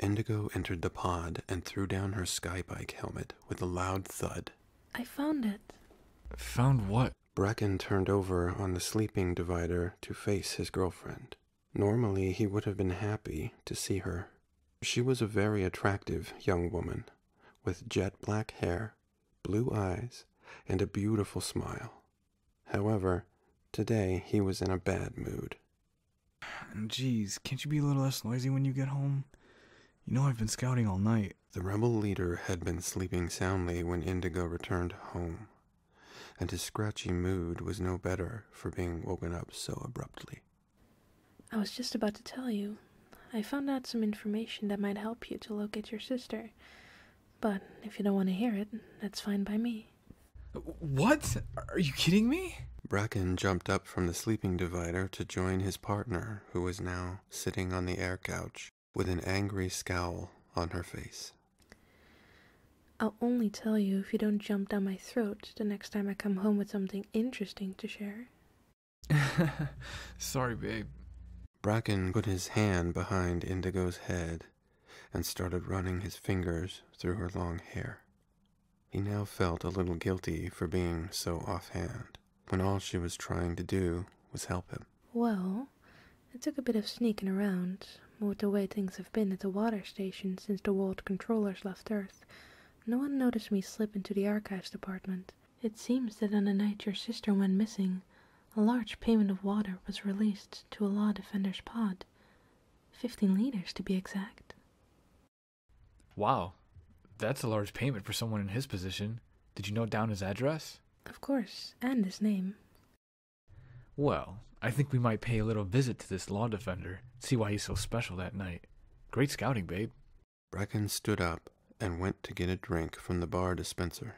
Indigo entered the pod and threw down her skybike helmet with a loud thud. I found it. Found what? Bracken turned over on the sleeping divider to face his girlfriend. Normally, he would have been happy to see her. She was a very attractive young woman, with jet black hair, blue eyes, and a beautiful smile. However, today he was in a bad mood. Jeez, can't you be a little less noisy when you get home? You know I've been scouting all night. The rebel leader had been sleeping soundly when Indigo returned home, and his scratchy mood was no better for being woken up so abruptly. I was just about to tell you. I found out some information that might help you to locate your sister. But if you don't want to hear it, that's fine by me. What? Are you kidding me? Bracken jumped up from the sleeping divider to join his partner, who was now sitting on the air couch with an angry scowl on her face. I'll only tell you if you don't jump down my throat the next time I come home with something interesting to share. Sorry, babe. Bracken put his hand behind Indigo's head and started running his fingers through her long hair. He now felt a little guilty for being so offhand, when all she was trying to do was help him. Well, it took a bit of sneaking around, but with the way things have been at the water station since the world controllers left Earth, no one noticed me slip into the archives department. It seems that on the night your sister went missing, a large payment of water was released to a law defender's pod. 15 liters to be exact. Wow, that's a large payment for someone in his position. Did you note down his address? Of course, and his name. Well, I think we might pay a little visit to this law defender, see why he's so special that night. Great scouting, babe. Bracken stood up and went to get a drink from the bar dispenser.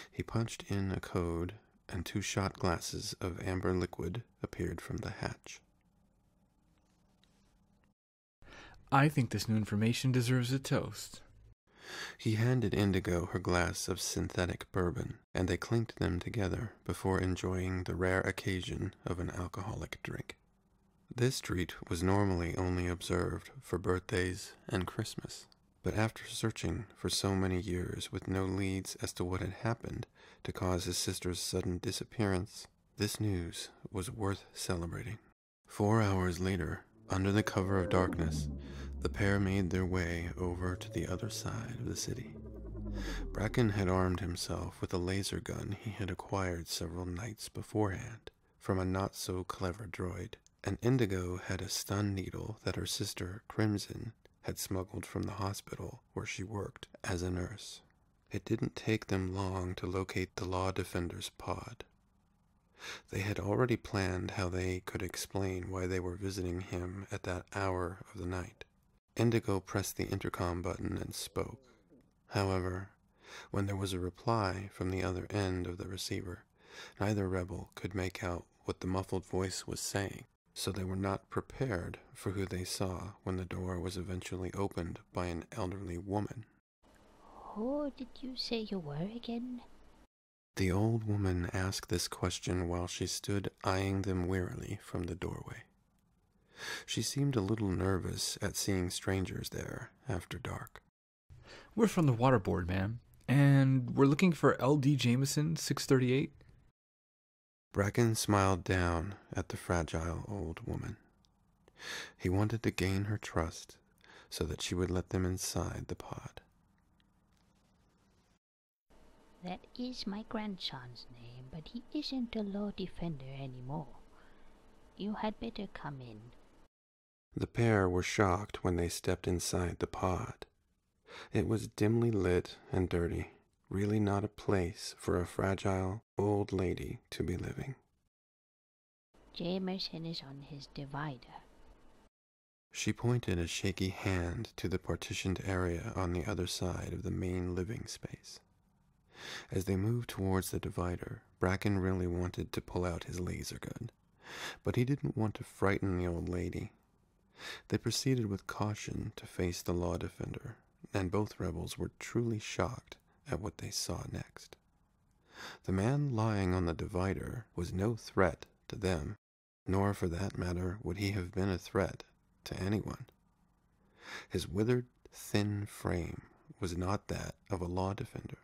He punched in a code, and 2 shot glasses of amber liquid appeared from the hatch. I think this new information deserves a toast. He handed Indigo her glass of synthetic bourbon, and they clinked them together before enjoying the rare occasion of an alcoholic drink. This treat was normally only observed for birthdays and Christmas, but after searching for so many years with no leads as to what had happened to cause his sister's sudden disappearance, this news was worth celebrating. 4 hours later, under the cover of darkness, the pair made their way over to the other side of the city. Bracken had armed himself with a laser gun he had acquired several nights beforehand from a not-so-clever droid, and Indigo had a stun needle that her sister, Crimson, had smuggled from the hospital where she worked as a nurse. It didn't take them long to locate the law defender's pod. They had already planned how they could explain why they were visiting him at that hour of the night. Indigo pressed the intercom button and spoke. However, when there was a reply from the other end of the receiver, neither rebel could make out what the muffled voice was saying, so they were not prepared for who they saw when the door was eventually opened by an elderly woman. Who did you say you were again? The old woman asked this question while she stood eyeing them wearily from the doorway. She seemed a little nervous at seeing strangers there after dark. We're from the water board, ma'am, and we're looking for L.D. Jameson, 638. Bracken smiled down at the fragile old woman. He wanted to gain her trust so that she would let them inside the pod. That is my grandson's name, but he isn't a law defender anymore. You had better come in. The pair were shocked when they stepped inside the pod. It was dimly lit and dirty, really not a place for a fragile old lady to be living. Jamerson is on his divider. She pointed a shaky hand to the partitioned area on the other side of the main living space. As they moved towards the divider, Bracken really wanted to pull out his laser gun, but he didn't want to frighten the old lady. They proceeded with caution to face the law defender, and both rebels were truly shocked at what they saw next. The man lying on the divider was no threat to them, nor for that matter would he have been a threat to anyone. His withered, thin frame was not that of a law defender,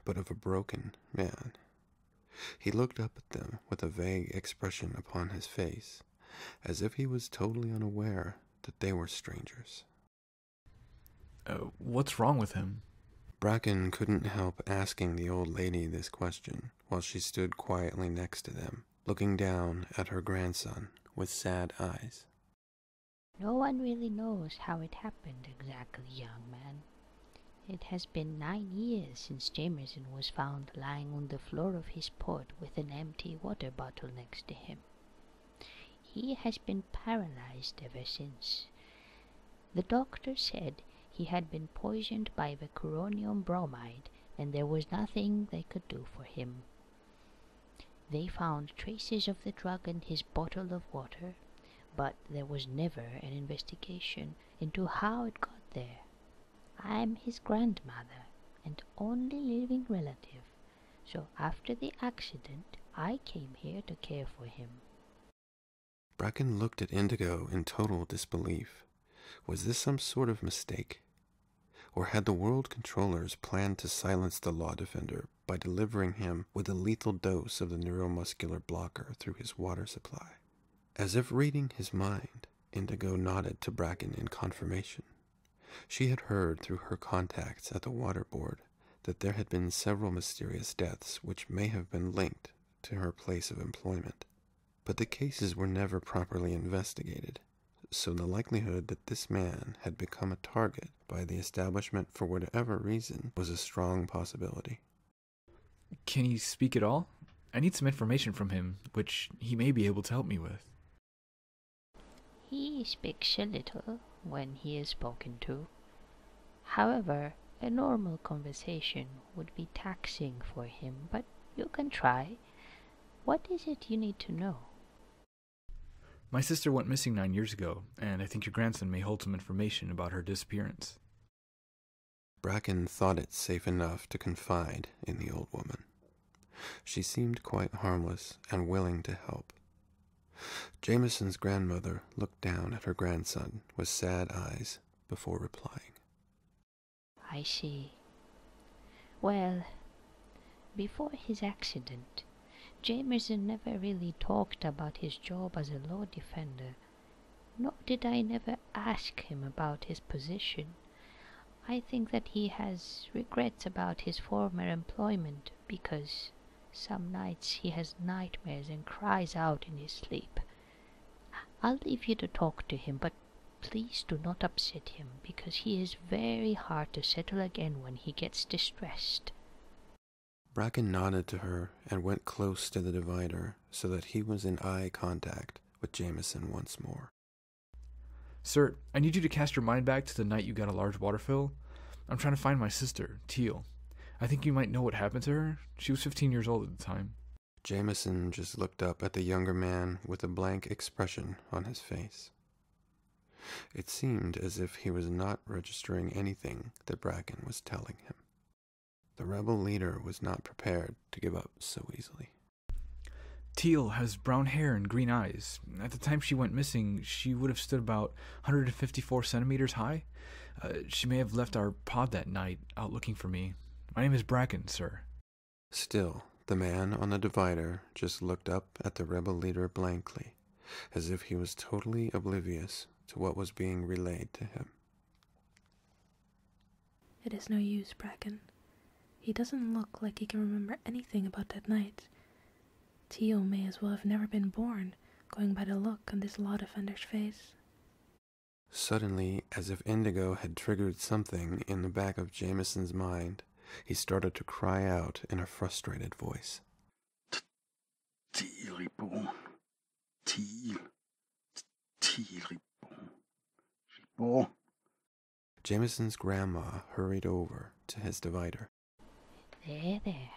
but of a broken man. He looked up at them with a vague expression upon his face, as if he was totally unaware that they were strangers. What's wrong with him? Bracken couldn't help asking the old lady this question while she stood quietly next to them, looking down at her grandson with sad eyes. No one really knows how it happened exactly, young man. It has been 9 years since Jameson was found lying on the floor of his port with an empty water bottle next to him. He has been paralyzed ever since. The doctor said he had been poisoned by the coronium bromide, and there was nothing they could do for him. They found traces of the drug in his bottle of water, but there was never an investigation into how it got there. I'm his grandmother and only living relative, so after the accident I came here to care for him. Bracken looked at Indigo in total disbelief. Was this some sort of mistake? Or had the world controllers planned to silence the law defender by delivering him with a lethal dose of the neuromuscular blocker through his water supply? As if reading his mind, Indigo nodded to Bracken in confirmation. She had heard through her contacts at the water board that there had been several mysterious deaths which may have been linked to her place of employment. But the cases were never properly investigated, so the likelihood that this man had become a target by the establishment for whatever reason was a strong possibility. Can he speak at all? I need some information from him, which he may be able to help me with. He speaks a little when he is spoken to. However, a normal conversation would be taxing for him, but you can try. What is it you need to know? My sister went missing 9 years ago, and I think your grandson may hold some information about her disappearance. Bracken thought it safe enough to confide in the old woman. She seemed quite harmless and willing to help. Jameson's grandmother looked down at her grandson with sad eyes before replying. I see. Well, before his accident, Jameson never really talked about his job as a law defender, nor did I never ask him about his position. I think that he has regrets about his former employment because some nights he has nightmares and cries out in his sleep. I'll leave you to talk to him, but please do not upset him because he is very hard to settle again when he gets distressed. Bracken nodded to her and went close to the divider so that he was in eye contact with Jameson once more. Sir, I need you to cast your mind back to the night you got a large water fill. I'm trying to find my sister, Teal. I think you might know what happened to her. She was 15 years old at the time. Jameson just looked up at the younger man with a blank expression on his face. It seemed as if he was not registering anything that Bracken was telling him. The rebel leader was not prepared to give up so easily. Teal has brown hair and green eyes. At the time she went missing, she would have stood about 154 centimeters high. She may have left our pod that night, out looking for me. My name is Bracken, sir. Still, the man on the divider just looked up at the rebel leader blankly, as if he was totally oblivious to what was being relayed to him. It is no use, Bracken. He doesn't look like he can remember anything about that night. Teal may as well have never been born, going by the look on this law defender's face. Suddenly, as if Indigo had triggered something in the back of Jameson's mind, he started to cry out in a frustrated voice. Teal reborn. Teal reborn. Reborn. Jameson's grandma hurried over to his divider. There.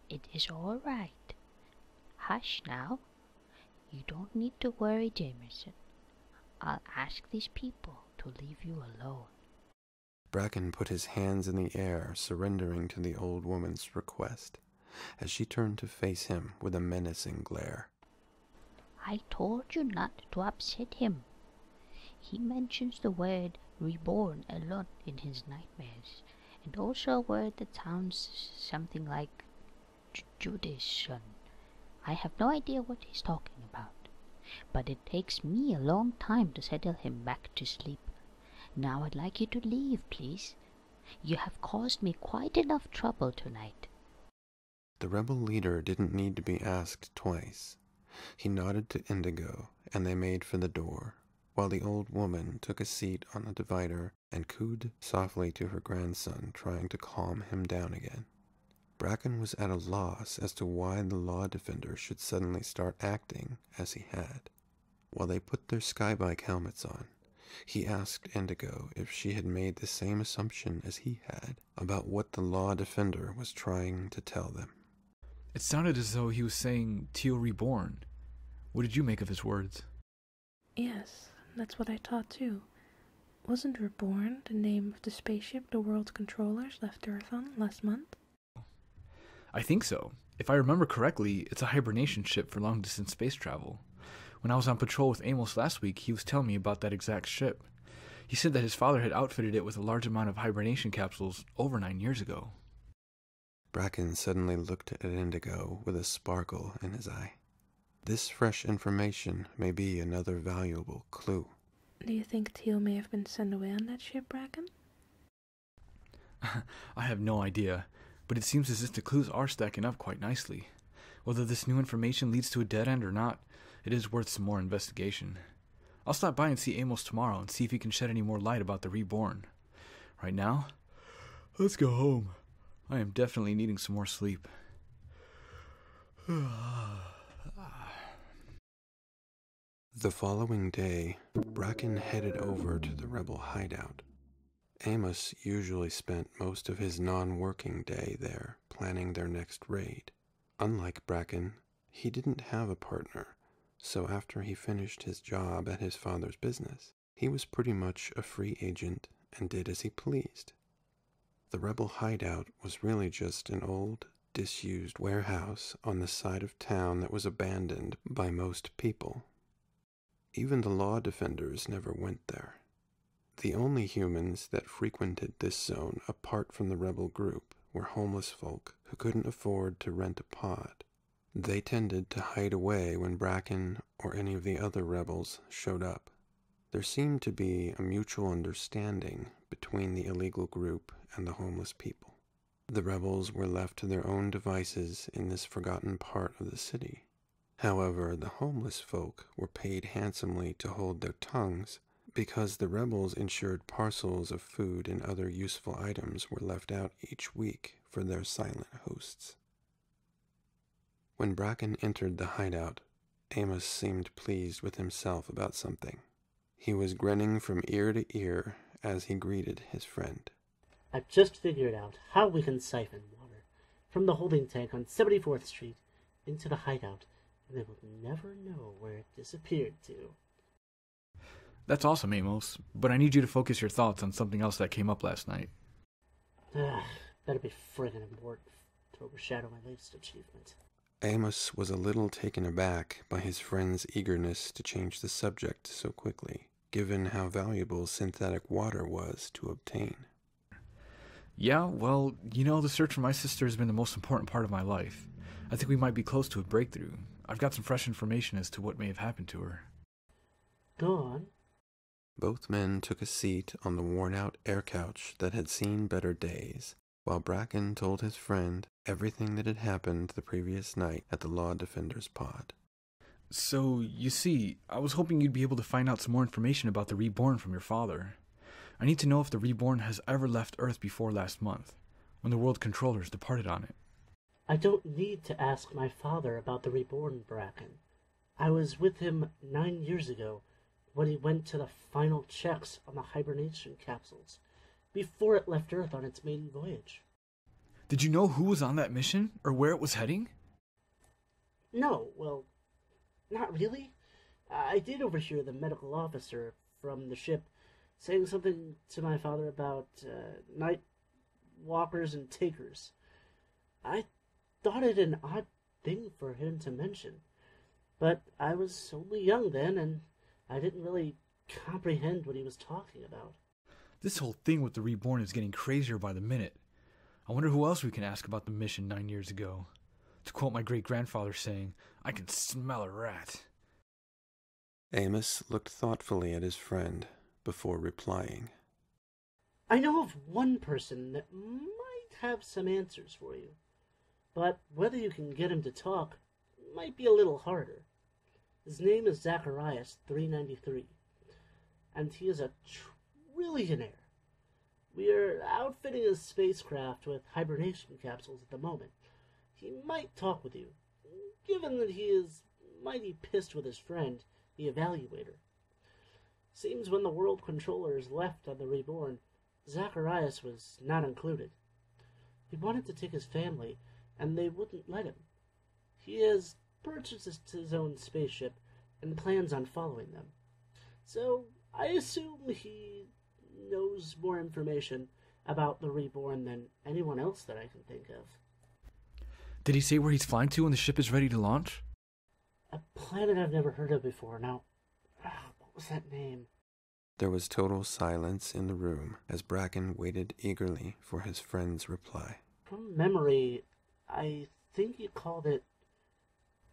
It is all right. Hush now. You don't need to worry, Jameson. I'll ask these people to leave you alone. Bracken put his hands in the air, surrendering to the old woman's request, as she turned to face him with a menacing glare. I told you not to upset him. He mentions the word reborn a lot in his nightmares, and also a word that sounds something like Judason. I have no idea what he's talking about, but it takes me a long time to settle him back to sleep. Now I'd like you to leave, please. You have caused me quite enough trouble tonight. The rebel leader didn't need to be asked twice. He nodded to Indigo, and they made for the door, while the old woman took a seat on the divider and cooed softly to her grandson, trying to calm him down again. Bracken was at a loss as to why the law defender should suddenly start acting as he had. While they put their skybike helmets on, he asked Indigo if she had made the same assumption as he had about what the law defender was trying to tell them. It sounded as though he was saying Teal reborn. What did you make of his words? Yes, that's what I thought too. Wasn't Reborn the name of the spaceship the world's controllers left Earth on last month? I think so. If I remember correctly, it's a hibernation ship for long-distance space travel. When I was on patrol with Amos last week, he was telling me about that exact ship. He said that his father had outfitted it with a large amount of hibernation capsules over 9 years ago. Bracken suddenly looked at Indigo with a sparkle in his eye. This fresh information may be another valuable clue. Do you think Teal may have been sent away on that ship, Bracken? I have no idea, but it seems as if the clues are stacking up quite nicely. Whether this new information leads to a dead end or not, it is worth some more investigation. I'll stop by and see Amos tomorrow and see if he can shed any more light about the Reborn. Right now, let's go home. I am definitely needing some more sleep. The following day, Bracken headed over to the rebel hideout. Amos usually spent most of his non-working day there, planning their next raid. Unlike Bracken, he didn't have a partner, so after he finished his job at his father's business, he was pretty much a free agent and did as he pleased. The rebel hideout was really just an old, disused warehouse on the side of town that was abandoned by most people. Even the law defenders never went there. The only humans that frequented this zone apart from the rebel group were homeless folk who couldn't afford to rent a pod. They tended to hide away when Bracken or any of the other rebels showed up. There seemed to be a mutual understanding between the illegal group and the homeless people. The rebels were left to their own devices in this forgotten part of the city. However, the homeless folk were paid handsomely to hold their tongues because the rebels ensured parcels of food and other useful items were left out each week for their silent hosts. When Bracken entered the hideout, Amos seemed pleased with himself about something. He was grinning from ear to ear as he greeted his friend. I've just figured out how we can siphon water from the holding tank on 74th Street into the hideout, and they will never know where it disappeared to. That's awesome, Amos, but I need you to focus your thoughts on something else that came up last night. Better be friggin' important to overshadow my latest achievement. Amos was a little taken aback by his friend's eagerness to change the subject so quickly, given how valuable synthetic water was to obtain. Yeah, well, the search for my sister has been the most important part of my life. I think we might be close to a breakthrough. I've got some fresh information as to what may have happened to her. Go on. Both men took a seat on the worn-out air couch that had seen better days, while Bracken told his friend everything that had happened the previous night at the Law Defender's pod. So, you see, I was hoping you'd be able to find out some more information about the Reborn from your father. I need to know if the Reborn has ever left Earth before last month, when the world controllers departed on it. I don't need to ask my father about the Reborn, Bracken. I was with him 9 years ago when he went to the final checks on the hibernation capsules, before it left Earth on its maiden voyage. Did you know who was on that mission, or where it was heading? No, well, not really. I did overhear the medical officer from the ship saying something to my father about night walkers and takers. I thought it an odd thing for him to mention, but I was only young then, and I didn't really comprehend what he was talking about. This whole thing with the Reborn is getting crazier by the minute. I wonder who else we can ask about the mission 9 years ago. To quote my great-grandfather saying, I can smell a rat. Amos looked thoughtfully at his friend before replying. I know of one person that might have some answers for you, but whether you can get him to talk might be a little harder. His name is Zacharias 393, and he is a trillionaire. We are outfitting his spacecraft with hibernation capsules at the moment. He might talk with you, given that he is mighty pissed with his friend, the Evaluator. Seems when the world controllers left on the Reborn, Zacharias was not included. He wanted to take his family, and they wouldn't let him. He has purchased his own spaceship and plans on following them. So I assume he knows more information about the Reborn than anyone else that I can think of. Did he say where he's flying to when the ship is ready to launch? A planet I've never heard of before. Now, what was that name? There was total silence in the room as Bracken waited eagerly for his friend's reply. From memory, I think he called it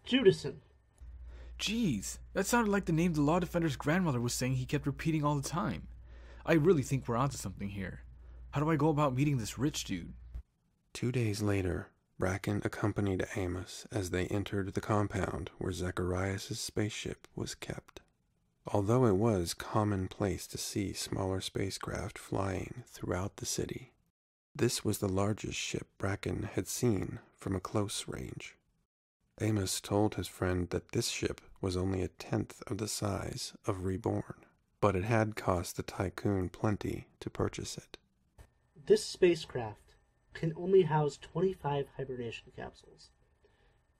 Judason. Jeez, that sounded like the name the Law Defender's grandmother was saying he kept repeating all the time. I really think we're onto something here. How do I go about meeting this rich dude? 2 days later, Bracken accompanied Amos as they entered the compound where Zacharias' spaceship was kept. Although it was commonplace to see smaller spacecraft flying throughout the city, this was the largest ship Bracken had seen from a close range. Amos told his friend that this ship was only a tenth of the size of Reborn, but it had cost the Tycoon plenty to purchase it. This spacecraft can only house 25 hibernation capsules.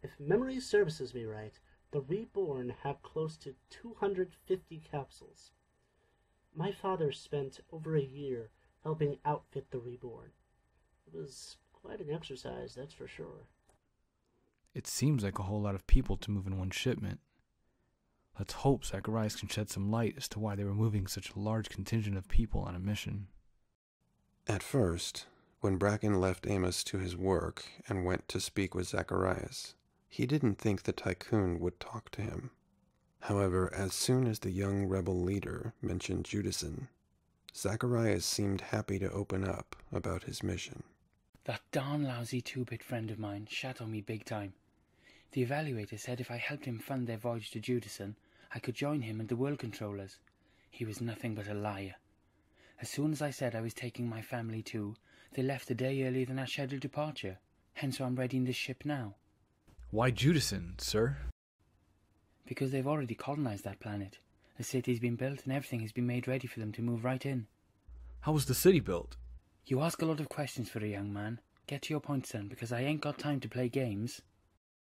If memory serves me right, the Reborn have close to 250 capsules. My father spent over a year helping outfit the Reborn. It was quite an exercise, that's for sure. It seems like a whole lot of people to move in one shipment. Let's hope Zacharias can shed some light as to why they were moving such a large contingent of people on a mission. At first, when Bracken left Amos to his work and went to speak with Zacharias, he didn't think the Tycoon would talk to him. However, as soon as the young rebel leader mentioned Judason, Zacharias seemed happy to open up about his mission. That darn lousy 2-bit friend of mine shat on me big time. The Evaluator said if I helped him fund their voyage to Judason, I could join him and the world controllers. He was nothing but a liar. As soon as I said I was taking my family too, they left a day earlier than our scheduled departure. Hence why I'm readying this ship now. Why Judason, sir? Because they've already colonized that planet. The city's been built and everything has been made ready for them to move right in. How was the city built? You ask a lot of questions for a young man. Get to your point, son, because I ain't got time to play games.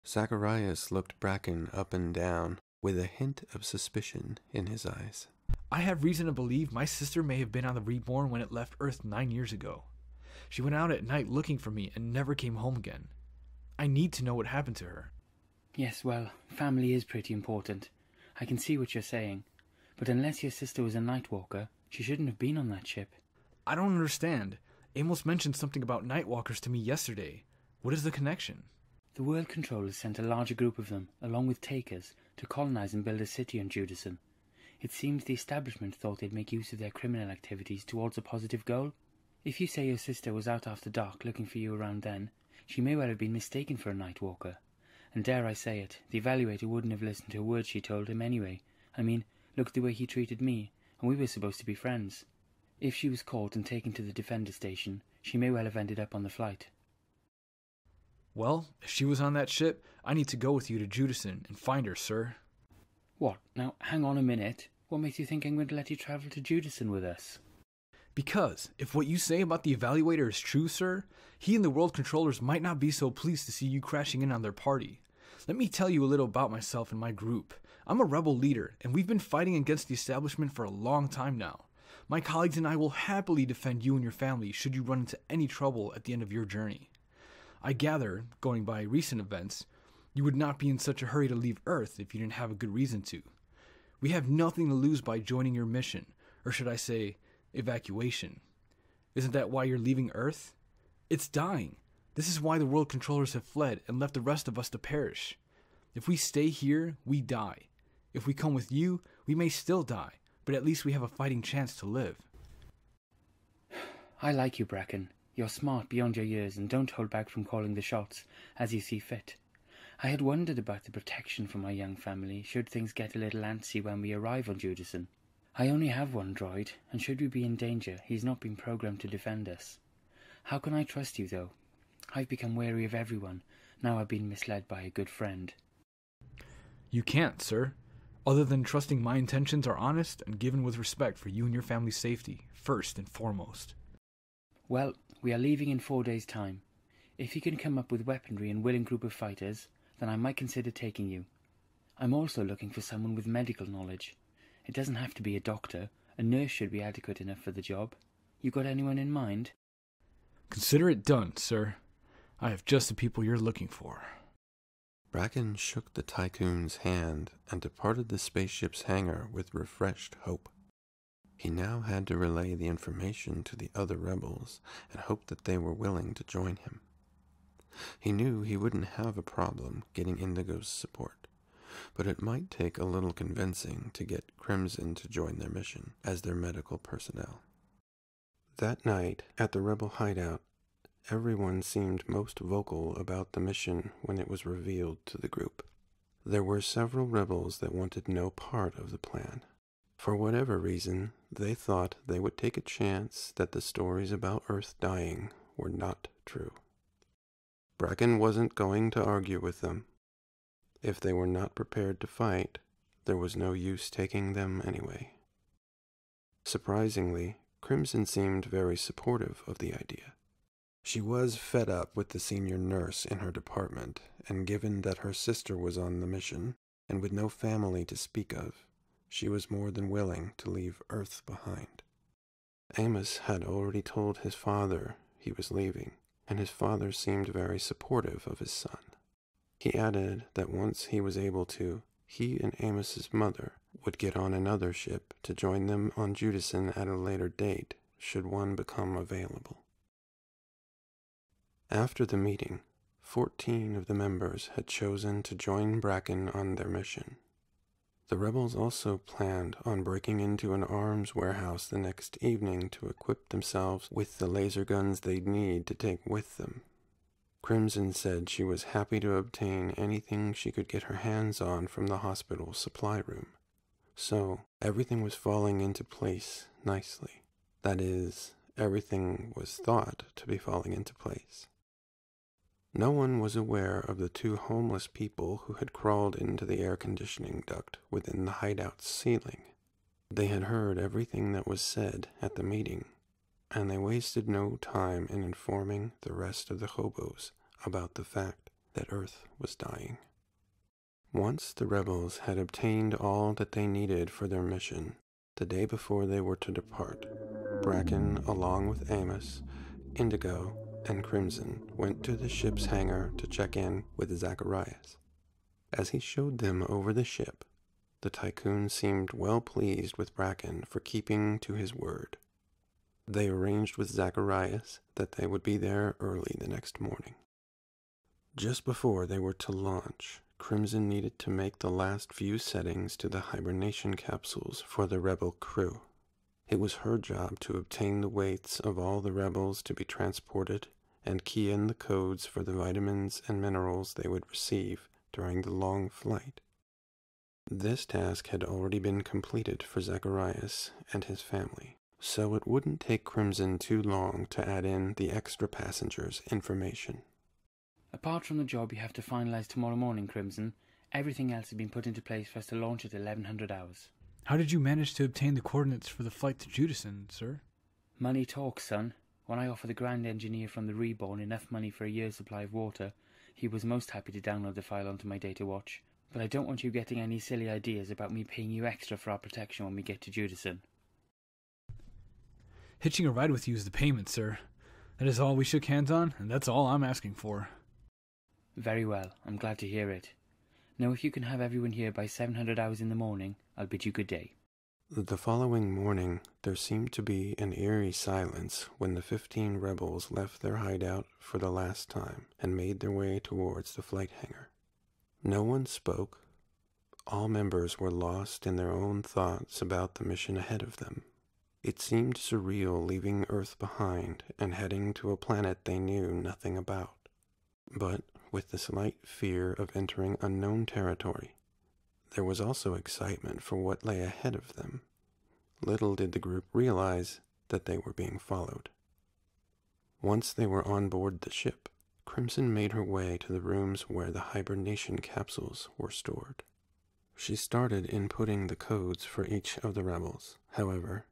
Zacharias looked Bracken up and down with a hint of suspicion in his eyes. I have reason to believe my sister may have been on the Reborn when it left Earth 9 years ago. She went out at night looking for me and never came home again. I need to know what happened to her. Yes, well, family is pretty important. I can see what you're saying. But unless your sister was a Nightwalker, she shouldn't have been on that ship. I don't understand. Amos mentioned something about Nightwalkers to me yesterday. What is the connection? The world controllers sent a larger group of them, along with takers, to colonize and build a city on Judason. It seems the establishment thought they'd make use of their criminal activities towards a positive goal. If you say your sister was out after dark looking for you around then, she may well have been mistaken for a Nightwalker. And dare I say it, the Evaluator wouldn't have listened to a word she told him anyway. I mean, look at the way he treated me, and we were supposed to be friends. If she was caught and taken to the Defender station, she may well have ended up on the flight. Well, if she was on that ship, I need to go with you to Judason and find her, sir. What? Now, hang on a minute. What makes you think I'm going to let you travel to Judason with us? Because, if what you say about the Evaluator is true, sir, he and the World Controllers might not be so pleased to see you crashing in on their party. Let me tell you a little about myself and my group. I'm a rebel leader, and we've been fighting against the establishment for a long time now. My colleagues and I will happily defend you and your family should you run into any trouble at the end of your journey. I gather, going by recent events, you would not be in such a hurry to leave Earth if you didn't have a good reason to. We have nothing to lose by joining your mission, or should I say, evacuation. Isn't that why you're leaving Earth? It's dying. This is why the world controllers have fled and left the rest of us to perish. If we stay here, we die. If we come with you, we may still die, but at least we have a fighting chance to live. I like you, Bracken. You're smart beyond your years and don't hold back from calling the shots as you see fit. I had wondered about the protection for my young family should things get a little antsy when we arrive on Judason. I only have one droid, and should we be in danger, he's not been programmed to defend us. How can I trust you, though? I've become wary of everyone, now I've been misled by a good friend. You can't, sir. Other than trusting my intentions are honest and given with respect for you and your family's safety, first and foremost. Well, we are leaving in 4 days' time. If you can come up with weaponry and willing group of fighters, then I might consider taking you. I'm also looking for someone with medical knowledge. It doesn't have to be a doctor. A nurse should be adequate enough for the job. You got anyone in mind? Consider it done, sir. I have just the people you're looking for. Bracken shook the Tycoon's hand and departed the spaceship's hangar with refreshed hope. He now had to relay the information to the other rebels and hope that they were willing to join him. He knew he wouldn't have a problem getting Indigo's support, but it might take a little convincing to get Crimson to join their mission as their medical personnel. That night, at the rebel hideout, everyone seemed most vocal about the mission when it was revealed to the group. There were several rebels that wanted no part of the plan. For whatever reason, they thought they would take a chance that the stories about Earth dying were not true. Bracken wasn't going to argue with them. If they were not prepared to fight, there was no use taking them anyway. Surprisingly, Crimson seemed very supportive of the idea. She was fed up with the senior nurse in her department, and given that her sister was on the mission, and with no family to speak of, she was more than willing to leave Earth behind. Amos had already told his father he was leaving, and his father seemed very supportive of his son. He added that once he was able to, he and Amos's mother would get on another ship to join them on Judason at a later date, should one become available. After the meeting, 14 of the members had chosen to join Bracken on their mission. The rebels also planned on breaking into an arms warehouse the next evening to equip themselves with the laser guns they'd need to take with them. Crimson said she was happy to obtain anything she could get her hands on from the hospital supply room. So, everything was falling into place nicely. That is, everything was thought to be falling into place. No one was aware of the 2 homeless people who had crawled into the air conditioning duct within the hideout's ceiling. They had heard everything that was said at the meeting, and they wasted no time in informing the rest of the hobos about the fact that Earth was dying. Once the rebels had obtained all that they needed for their mission, the day before they were to depart, Bracken, along with Amos, Indigo, and Crimson, went to the ship's hangar to check in with Zacharias. As he showed them over the ship, the Tycoon seemed well pleased with Bracken for keeping to his word. They arranged with Zacharias that they would be there early the next morning. Just before they were to launch, Crimson needed to make the last few settings to the hibernation capsules for the rebel crew. It was her job to obtain the weights of all the rebels to be transported and key in the codes for the vitamins and minerals they would receive during the long flight. This task had already been completed for Zacharias and his family, so it wouldn't take Crimson too long to add in the extra passengers' information. Apart from the job you have to finalize tomorrow morning, Crimson, everything else has been put into place for us to launch at 1100 hours. How did you manage to obtain the coordinates for the flight to Judason, sir? Money talks, son. When I offered the Grand Engineer from the Reborn enough money for a year's supply of water, he was most happy to download the file onto my data watch. But I don't want you getting any silly ideas about me paying you extra for our protection when we get to Judason. Hitching a ride with you is the payment, sir. That is all we shook hands on, and that's all I'm asking for. Very well, I'm glad to hear it. Now if you can have everyone here by 700 hours in the morning, I'll bid you good day. The following morning, there seemed to be an eerie silence when the 15 rebels left their hideout for the last time and made their way towards the flight hangar. No one spoke. All members were lost in their own thoughts about the mission ahead of them. It seemed surreal leaving Earth behind and heading to a planet they knew nothing about. But with the slight fear of entering unknown territory, there was also excitement for what lay ahead of them. Little did the group realize that they were being followed. Once they were on board the ship, Crimson made her way to the rooms where the hibernation capsules were stored. She started inputting the codes for each of the rebels. However,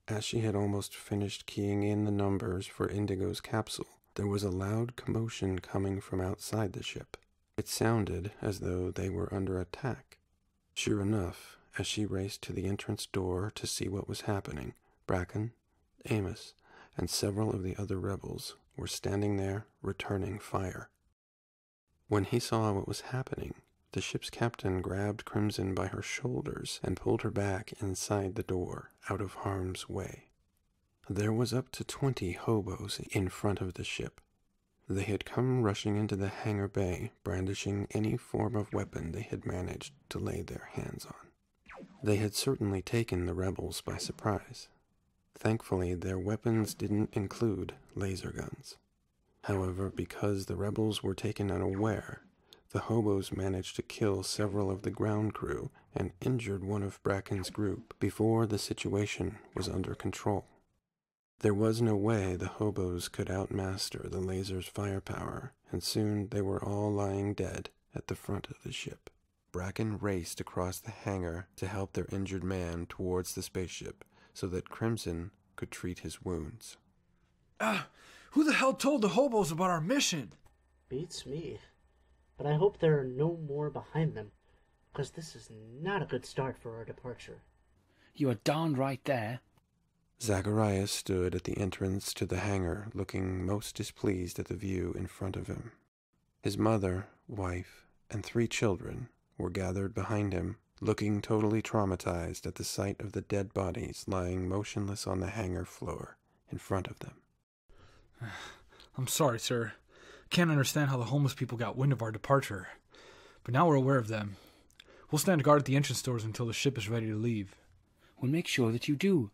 as she had almost finished keying in the numbers for Indigo's capsule, there was a loud commotion coming from outside the ship. It sounded as though they were under attack. Sure enough, as she raced to the entrance door to see what was happening, Bracken, Amos, and several of the other rebels were standing there returning fire. When he saw what was happening, the ship's captain grabbed Crimson by her shoulders and pulled her back inside the door, out of harm's way. There was up to 20 hobos in front of the ship. They had come rushing into the hangar bay, brandishing any form of weapon they had managed to lay their hands on. They had certainly taken the rebels by surprise. Thankfully, their weapons didn't include laser guns. However, because the rebels were taken unaware, the hobos managed to kill several of the ground crew and injured one of Bracken's group before the situation was under control. There was no way the hobos could outmaster the laser's firepower, and soon they were all lying dead at the front of the ship. Bracken raced across the hangar to help their injured man towards the spaceship so that Crimson could treat his wounds. Who the hell told the hobos about our mission? Beats me. But I hope there are no more behind them, because this is not a good start for our departure. You are darn right there. Zacharias stood at the entrance to the hangar, looking most displeased at the view in front of him. His mother, wife, and 3 children were gathered behind him, looking totally traumatized at the sight of the dead bodies lying motionless on the hangar floor in front of them. I'm sorry, sir. Can't understand how the homeless people got wind of our departure. But now we're aware of them. We'll stand guard at the entrance doors until the ship is ready to leave. We'll make sure that you do.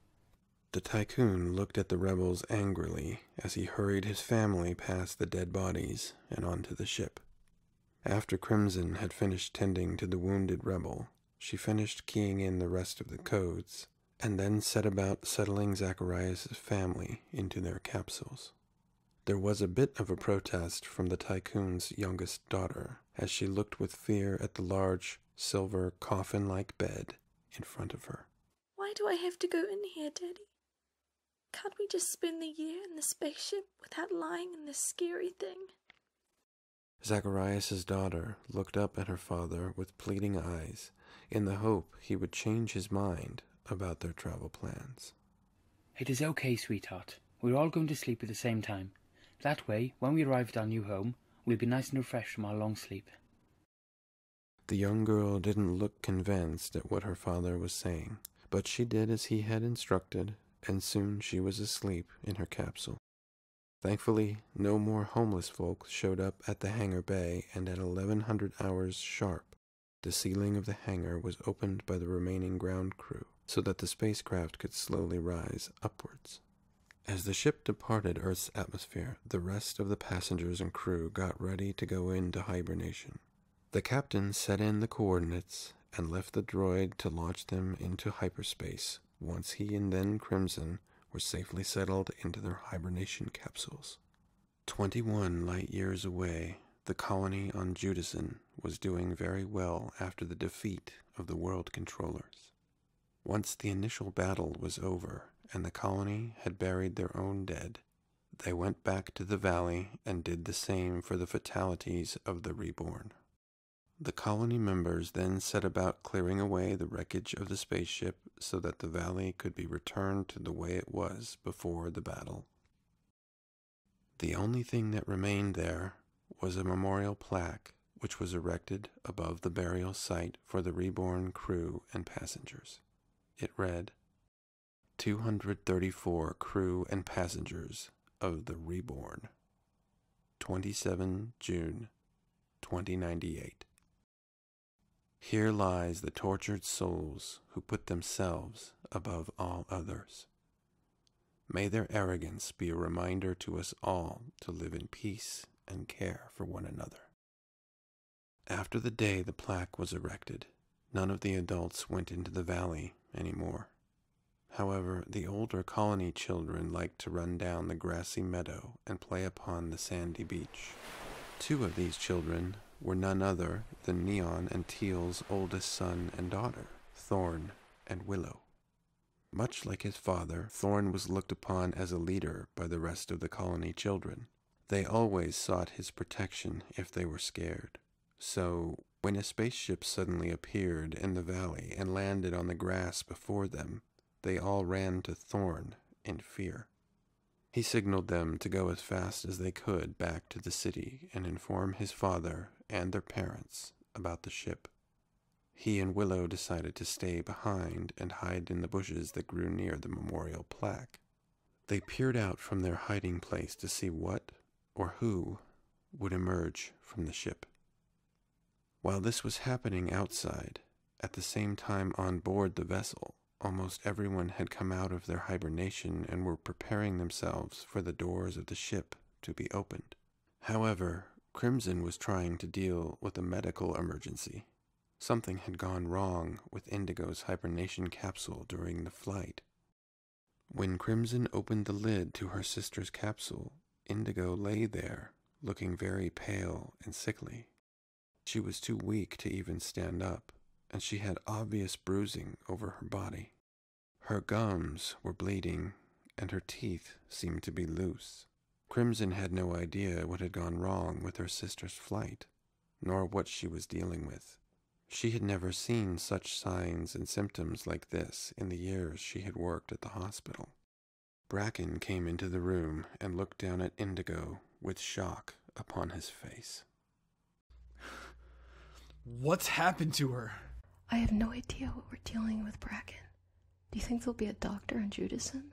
The tycoon looked at the rebels angrily as he hurried his family past the dead bodies and onto the ship. After Crimson had finished tending to the wounded rebel, she finished keying in the rest of the codes, and then set about settling Zacharias' family into their capsules. There was a bit of a protest from the tycoon's youngest daughter as she looked with fear at the large, silver, coffin-like bed in front of her. Why do I have to go in here, Daddy? Can't we just spend the year in the spaceship without lying in this scary thing? Zacharias' daughter looked up at her father with pleading eyes in the hope he would change his mind about their travel plans. It is okay, sweetheart. We're all going to sleep at the same time. That way, when we arrive at our new home, we'll be nice and refreshed from our long sleep. The young girl didn't look convinced at what her father was saying, but she did as he had instructed, and soon she was asleep in her capsule. Thankfully, no more homeless folk showed up at the hangar bay, and at 1100 hours sharp, the ceiling of the hangar was opened by the remaining ground crew, so that the spacecraft could slowly rise upwards. As the ship departed Earth's atmosphere, the rest of the passengers and crew got ready to go into hibernation. The captain set in the coordinates and left the droid to launch them into hyperspace once he and then Crimson were safely settled into their hibernation capsules. 21 light years away, the colony on Judason was doing very well after the defeat of the world controllers. Once the initial battle was over and the colony had buried their own dead, they went back to the valley and did the same for the fatalities of the reborn. The colony members then set about clearing away the wreckage of the spaceship so that the valley could be returned to the way it was before the battle. The only thing that remained there was a memorial plaque which was erected above the burial site for the reborn crew and passengers. It read, 234 crew and passengers of the Reborn, 27 June 2098. Here lies the tortured souls who put themselves above all others. May their arrogance be a reminder to us all to live in peace and care for one another. After the day the plaque was erected, none of the adults went into the valley anymore. However, the older colony children liked to run down the grassy meadow and play upon the sandy beach. Two of these children were none other than Neon and Teal's oldest son and daughter, Thorn and Willow. Much like his father, Thorn was looked upon as a leader by the rest of the colony children. They always sought his protection if they were scared. So, when a spaceship suddenly appeared in the valley and landed on the grass before them, they all ran to Thorn in fear. He signaled them to go as fast as they could back to the city and inform his father and their parents about the ship. He and Willow decided to stay behind and hide in the bushes that grew near the memorial plaque. They peered out from their hiding place to see what or who would emerge from the ship. While this was happening outside, at the same time on board the vessel, almost everyone had come out of their hibernation and were preparing themselves for the doors of the ship to be opened. However, Crimson was trying to deal with a medical emergency. Something had gone wrong with Indigo's hibernation capsule during the flight. When Crimson opened the lid to her sister's capsule, Indigo lay there, looking very pale and sickly. She was too weak to even stand up, and she had obvious bruising over her body. Her gums were bleeding, and her teeth seemed to be loose. Crimson had no idea what had gone wrong with her sister's flight, nor what she was dealing with. She had never seen such signs and symptoms like this in the years she had worked at the hospital. Bracken came into the room and looked down at Indigo with shock upon his face. What's happened to her? I have no idea what we're dealing with, Bracken. Do you think there'll be a doctor in Judason?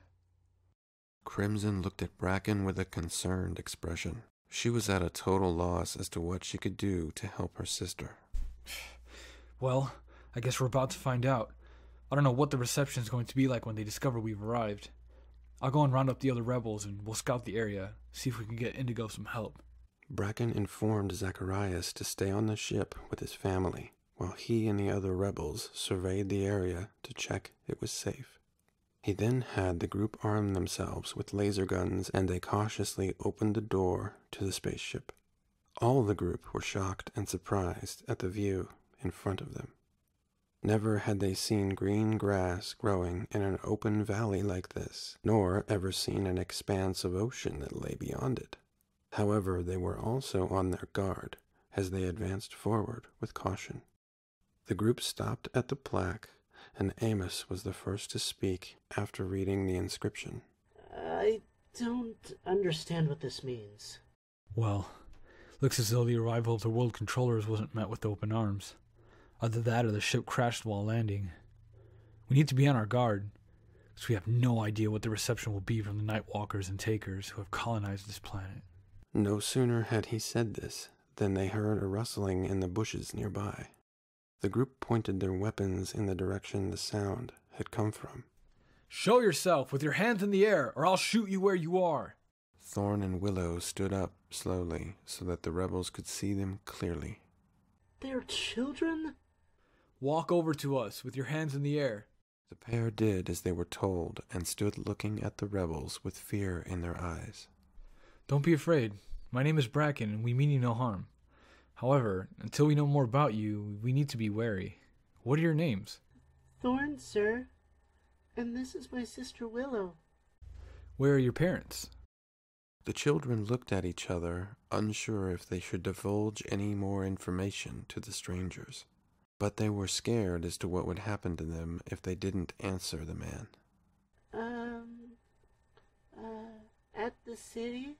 Crimson looked at Bracken with a concerned expression. She was at a total loss as to what she could do to help her sister. Well, I guess we're about to find out. I don't know what the reception is going to be like when they discover we've arrived. I'll go and round up the other rebels and we'll scout the area, see if we can get Indigo some help. Bracken informed Zacharias to stay on the ship with his family, while he and the other rebels surveyed the area to check it was safe. He then had the group arm themselves with laser guns, and they cautiously opened the door to the spaceship. All the group were shocked and surprised at the view in front of them. Never had they seen green grass growing in an open valley like this, nor ever seen an expanse of ocean that lay beyond it. However, they were also on their guard as they advanced forward with caution. The group stopped at the plaque, and Amos was the first to speak after reading the inscription. I don't understand what this means. Well, looks as though the arrival of the world controllers wasn't met with open arms. Either that or the ship crashed while landing. We need to be on our guard, because we have no idea what the reception will be from the Nightwalkers and Takers who have colonized this planet. No sooner had he said this than they heard a rustling in the bushes nearby. The group pointed their weapons in the direction the sound had come from. Show yourself with your hands in the air, or I'll shoot you where you are. Thorn and Willow stood up slowly so that the rebels could see them clearly. They're children? Walk over to us with your hands in the air. The pair did as they were told and stood looking at the rebels with fear in their eyes. Don't be afraid. My name is Bracken, and we mean you no harm. However, until we know more about you, we need to be wary. What are your names? Thorn, sir. And this is my sister Willow. Where are your parents? The children looked at each other, unsure if they should divulge any more information to the strangers. But they were scared as to what would happen to them if they didn't answer the man. At the city?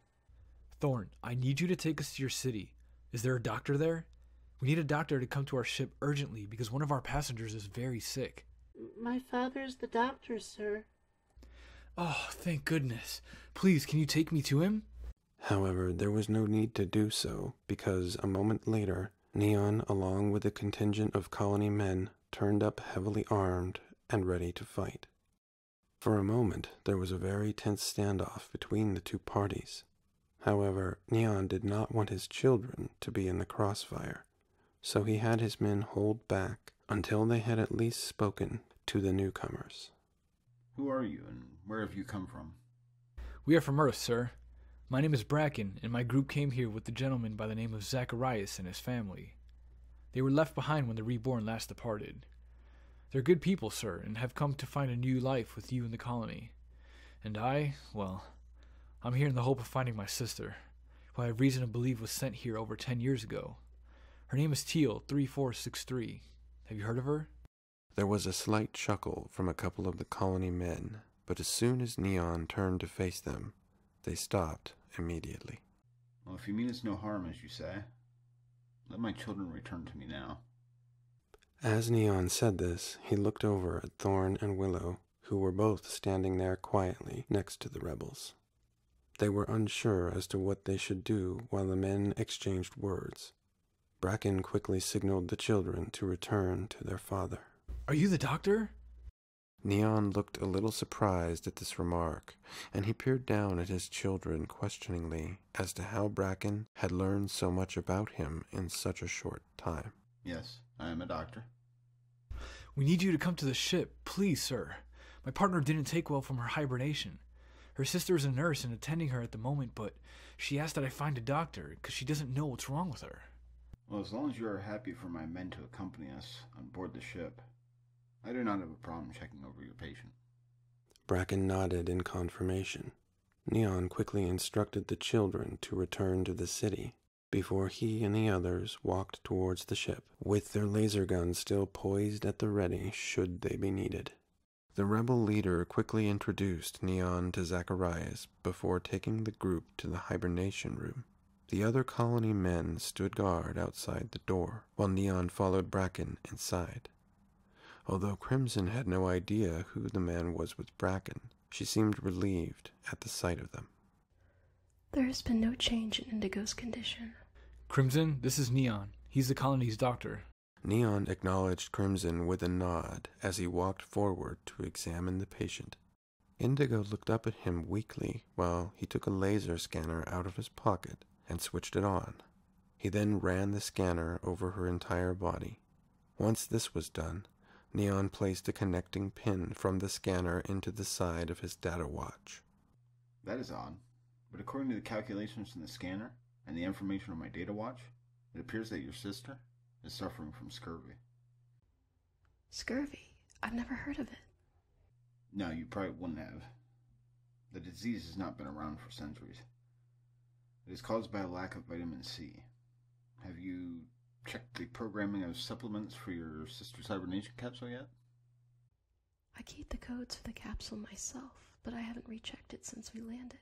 Thorn, I need you to take us to your city. Is there a doctor there? We need a doctor to come to our ship urgently because one of our passengers is very sick. My father's the doctor, sir. Oh, thank goodness. Please, can you take me to him? However, there was no need to do so, because a moment later, Neon, along with a contingent of colony men, turned up heavily armed and ready to fight. For a moment, there was a very tense standoff between the two parties. However, Neon did not want his children to be in the crossfire, so he had his men hold back until they had at least spoken to the newcomers. Who are you, and where have you come from? We are from Earth, sir. My name is Bracken, and my group came here with a gentleman by the name of Zacharias and his family. They were left behind when the Reborn last departed. They're good people, sir, and have come to find a new life with you in the colony. And I'm here in the hope of finding my sister, who I have reason to believe was sent here over 10 years ago. Her name is Teal 3463. Have you heard of her? There was a slight chuckle from a couple of the colony men, but as soon as Neon turned to face them, they stopped immediately. Well, if you mean it's no harm, as you say, let my children return to me now. As Neon said this, he looked over at Thorn and Willow, who were both standing there quietly next to the rebels. They were unsure as to what they should do while the men exchanged words. Bracken quickly signaled the children to return to their father. Are you the doctor? Neon looked a little surprised at this remark, and he peered down at his children questioningly as to how Bracken had learned so much about him in such a short time. Yes, I am a doctor. We need you to come to the ship, please, sir. My partner didn't take well from her hibernation. Her sister is a nurse and attending her at the moment, but she asked that I find a doctor because she doesn't know what's wrong with her. Well, as long as you are happy for my men to accompany us on board the ship, I do not have a problem checking over your patient. Bracken nodded in confirmation. Neon quickly instructed the children to return to the city before he and the others walked towards the ship, with their laser guns still poised at the ready should they be needed. The rebel leader quickly introduced Neon to Zacharias before taking the group to the hibernation room. The other colony men stood guard outside the door, while Neon followed Bracken inside. Although Crimson had no idea who the man was with Bracken, she seemed relieved at the sight of them. There has been no change in Indigo's condition. Crimson, this is Neon. He's the colony's doctor. Neon acknowledged Crimson with a nod as he walked forward to examine the patient. Indigo looked up at him weakly while he took a laser scanner out of his pocket and switched it on. He then ran the scanner over her entire body. Once this was done, Neon placed a connecting pin from the scanner into the side of his data watch. That is odd, but according to the calculations in the scanner and the information on my data watch, it appears that your sister is suffering from scurvy. Scurvy? I've never heard of it. No, you probably wouldn't have. The disease has not been around for centuries. It is caused by a lack of vitamin C. Have you checked the programming of supplements for your sister's hibernation capsule yet? I keep the codes for the capsule myself, but I haven't rechecked it since we landed.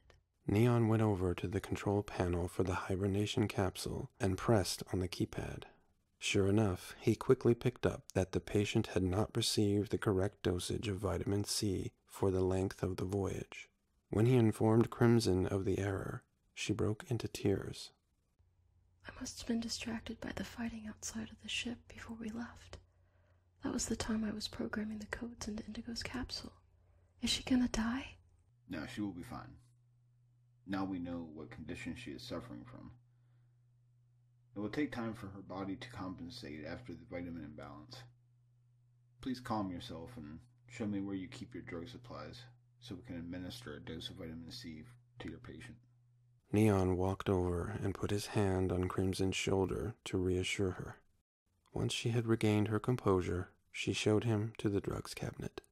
Neon went over to the control panel for the hibernation capsule and pressed on the keypad. Sure enough, he quickly picked up that the patient had not received the correct dosage of vitamin C for the length of the voyage. When he informed Crimson of the error, she broke into tears. I must have been distracted by the fighting outside of the ship before we left. That was the time I was programming the codes into Indigo's capsule. Is she gonna die? No, she will be fine. Now we know what condition she is suffering from. It will take time for her body to compensate after the vitamin imbalance. Please calm yourself and show me where you keep your drug supplies so we can administer a dose of vitamin C to your patient. Neon walked over and put his hand on Crimson's shoulder to reassure her. Once she had regained her composure, she showed him to the drugs cabinet.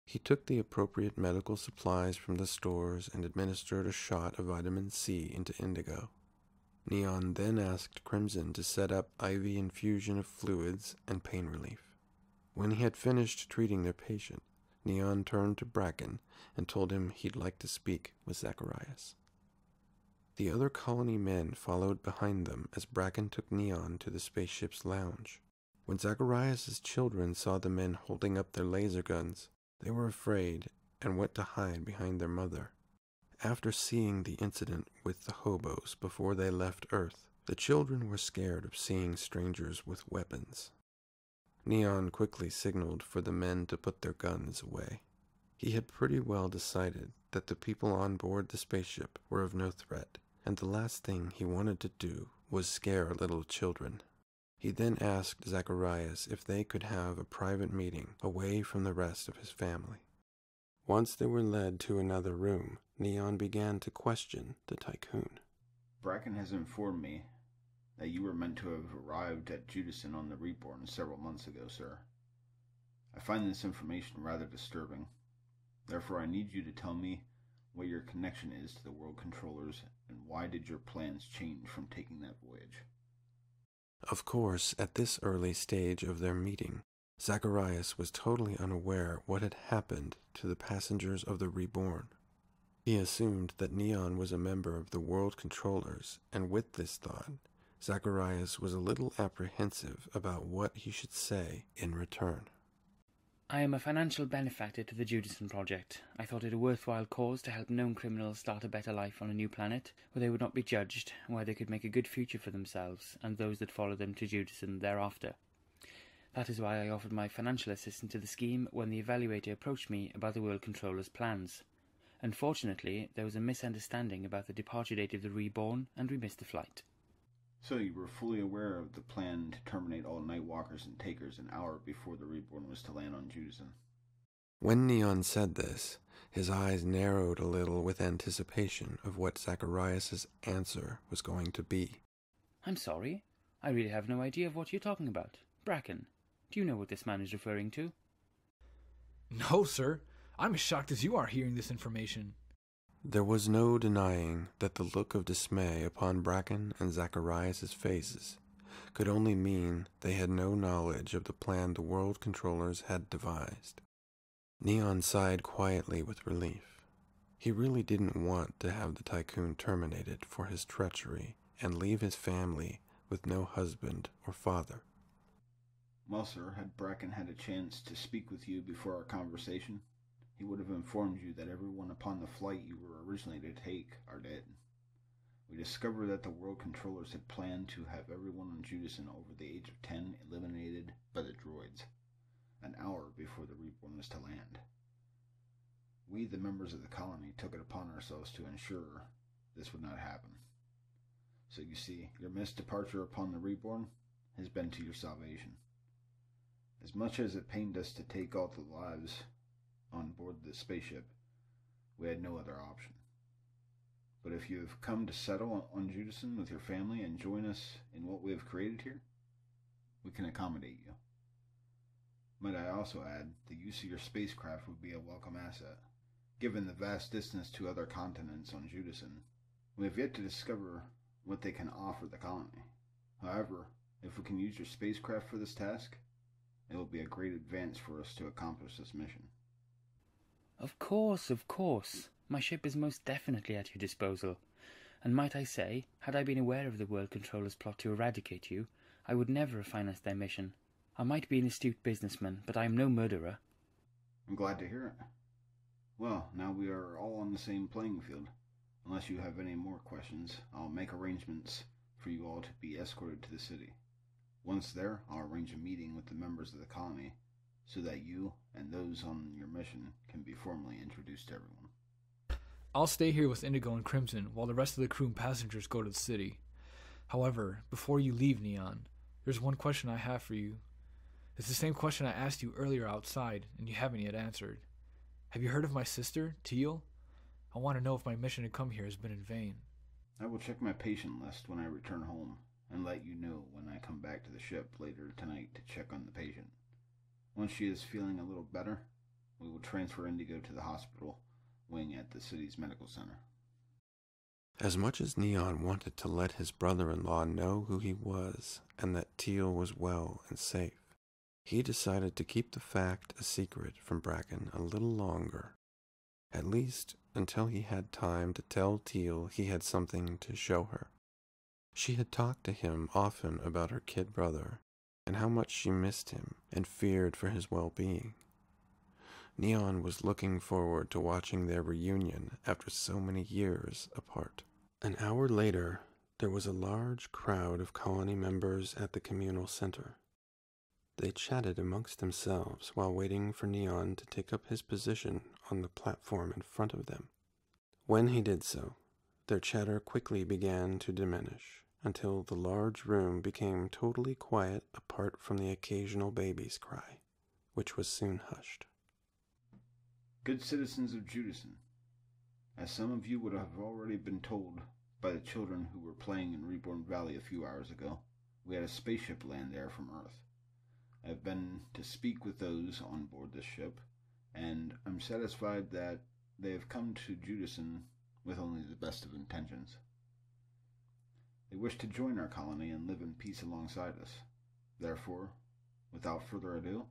He took the appropriate medical supplies from the stores and administered a shot of vitamin C into Indigo. Neon then asked Crimson to set up IV infusion of fluids and pain relief. When he had finished treating their patient, Neon turned to Bracken and told him he'd like to speak with Zacharias. The other colony men followed behind them as Bracken took Neon to the spaceship's lounge. When Zacharias' children saw the men holding up their laser guns, they were afraid and went to hide behind their mother. After seeing the incident with the hobos before they left Earth, the children were scared of seeing strangers with weapons. Neon quickly signaled for the men to put their guns away. He had pretty well decided that the people on board the spaceship were of no threat, and the last thing he wanted to do was scare little children. He then asked Zacharias if they could have a private meeting away from the rest of his family. Once they were led to another room, Neon began to question the tycoon. Bracken has informed me that you were meant to have arrived at Judason on the Reborn several months ago, sir. I find this information rather disturbing. Therefore, I need you to tell me what your connection is to the World Controllers, and why did your plans change from taking that voyage? Of course, at this early stage of their meeting, Zacharias was totally unaware what had happened to the passengers of the Reborn. He assumed that Neon was a member of the World Controllers, and with this thought, Zacharias was a little apprehensive about what he should say in return. I am a financial benefactor to the Judason project. I thought it a worthwhile cause to help known criminals start a better life on a new planet, where they would not be judged, where they could make a good future for themselves and those that follow them to Judason thereafter. That is why I offered my financial assistance to the scheme when the evaluator approached me about the World Controller's plans. Unfortunately, there was a misunderstanding about the departure date of the Reborn, and we missed the flight. So you were fully aware of the plan to terminate all Nightwalkers and Takers an hour before the Reborn was to land on Judason. When Neon said this, his eyes narrowed a little with anticipation of what Zacharias' answer was going to be. I'm sorry. I really have no idea of what you're talking about. Bracken, do you know what this man is referring to? No, sir. I'm as shocked as you are hearing this information. There was no denying that the look of dismay upon Bracken and Zacharias' faces could only mean they had no knowledge of the plan the World Controllers had devised. Neon sighed quietly with relief. He really didn't want to have the tycoon terminated for his treachery and leave his family with no husband or father. Well, sir, had Bracken had a chance to speak with you before our conversation, he would have informed you that everyone upon the flight you were originally to take are dead. We discovered that the World Controllers had planned to have everyone on Judason over the age of 10 eliminated by the droids, an hour before the Reborn was to land. We, the members of the colony, took it upon ourselves to ensure this would not happen. So you see, your missed departure upon the Reborn has been to your salvation. As much as it pained us to take all the lives on board the spaceship, we had no other option. But if you have come to settle on Judason with your family and join us in what we have created here, we can accommodate you. Might I also add, the use of your spacecraft would be a welcome asset. Given the vast distance to other continents on Judason, we have yet to discover what they can offer the colony. However, if we can use your spacecraft for this task, it will be a great advance for us to accomplish this mission. Of course, of course. My ship is most definitely at your disposal. And might I say, had I been aware of the World Controller's plot to eradicate you, I would never have financed their mission. I might be an astute businessman, but I am no murderer. I'm glad to hear it. Well, now we are all on the same playing field. Unless you have any more questions, I'll make arrangements for you all to be escorted to the city. Once there, I'll arrange a meeting with the members of the colony, so that you and those on your mission can be formally introduced to everyone. I'll stay here with Indigo and Crimson while the rest of the crew and passengers go to the city. However, before you leave, Neon, there's one question I have for you. It's the same question I asked you earlier outside, and you haven't yet answered. Have you heard of my sister, Teal? I want to know if my mission to come here has been in vain. I will check my patient list when I return home, and let you know when I come back to the ship later tonight to check on the patient. Once she is feeling a little better, we will transfer Indigo to the hospital wing at the city's medical center. As much as Neon wanted to let his brother-in-law know who he was and that Teal was well and safe, he decided to keep the fact a secret from Bracken a little longer, at least until he had time to tell Teal he had something to show her. She had talked to him often about her kid brother, and how much she missed him and feared for his well-being. Neon was looking forward to watching their reunion after so many years apart. An hour later, there was a large crowd of colony members at the communal center. They chatted amongst themselves while waiting for Neon to take up his position on the platform in front of them. When he did so, their chatter quickly began to diminish until the large room became totally quiet apart from the occasional baby's cry, which was soon hushed. Good citizens of Judason, as some of you would have already been told by the children who were playing in Reborn Valley a few hours ago, we had a spaceship land there from Earth. I've been to speak with those on board this ship, and I'm satisfied that they have come to Judason with only the best of intentions. They wish to join our colony and live in peace alongside us. Therefore, without further ado,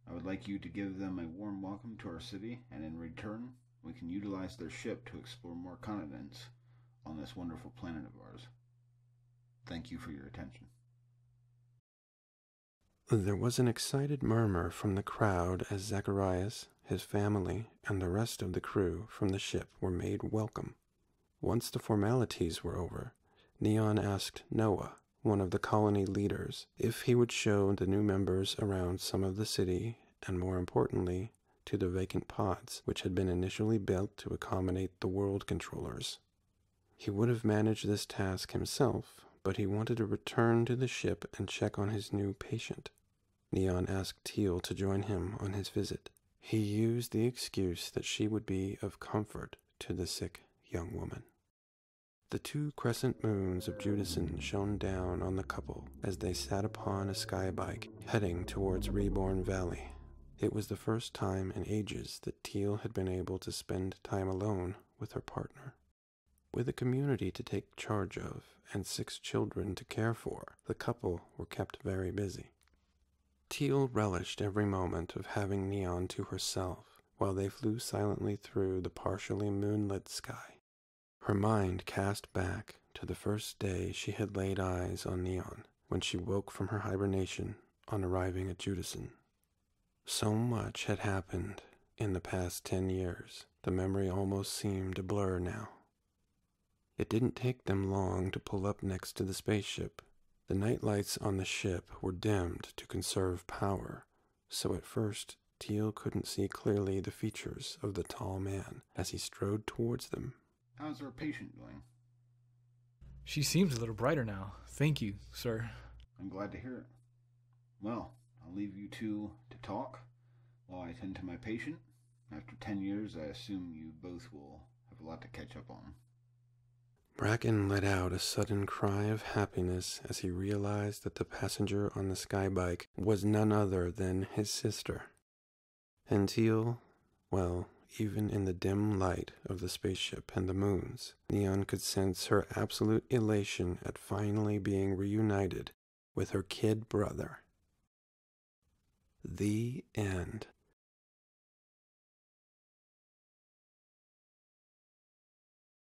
I would like you to give them a warm welcome to our city, and in return, we can utilize their ship to explore more continents on this wonderful planet of ours. Thank you for your attention. There was an excited murmur from the crowd as Zacharias, his family, and the rest of the crew from the ship were made welcome. Once the formalities were over, Neon asked Noah, one of the colony leaders, if he would show the new members around some of the city, and more importantly, to the vacant pods which had been initially built to accommodate the world controllers. He would have managed this task himself, but he wanted to return to the ship and check on his new patient. Neon asked Teal to join him on his visit. He used the excuse that she would be of comfort to the sick young woman. The 2 crescent moons of Judason shone down on the couple as they sat upon a skybike heading towards Reborn Valley. It was the first time in ages that Teal had been able to spend time alone with her partner. With a community to take charge of and 6 children to care for, the couple were kept very busy. Teal relished every moment of having Neon to herself while they flew silently through the partially moonlit sky. Her mind cast back to the first day she had laid eyes on Neon when she woke from her hibernation on arriving at Judason. So much had happened in the past 10 years, the memory almost seemed a blur now. It didn't take them long to pull up next to the spaceship. The night lights on the ship were dimmed to conserve power, so at first Teal couldn't see clearly the features of the tall man as he strode towards them. How's our patient doing? She seems a little brighter now. Thank you, sir. I'm glad to hear it. Well, I'll leave you two to talk while I tend to my patient. After 10 years, I assume you both will have a lot to catch up on. Bracken let out a sudden cry of happiness as he realized that the passenger on the skybike was none other than his sister. And Teal, well, even in the dim light of the spaceship and the moons, Neon could sense her absolute elation at finally being reunited with her kid brother. The end.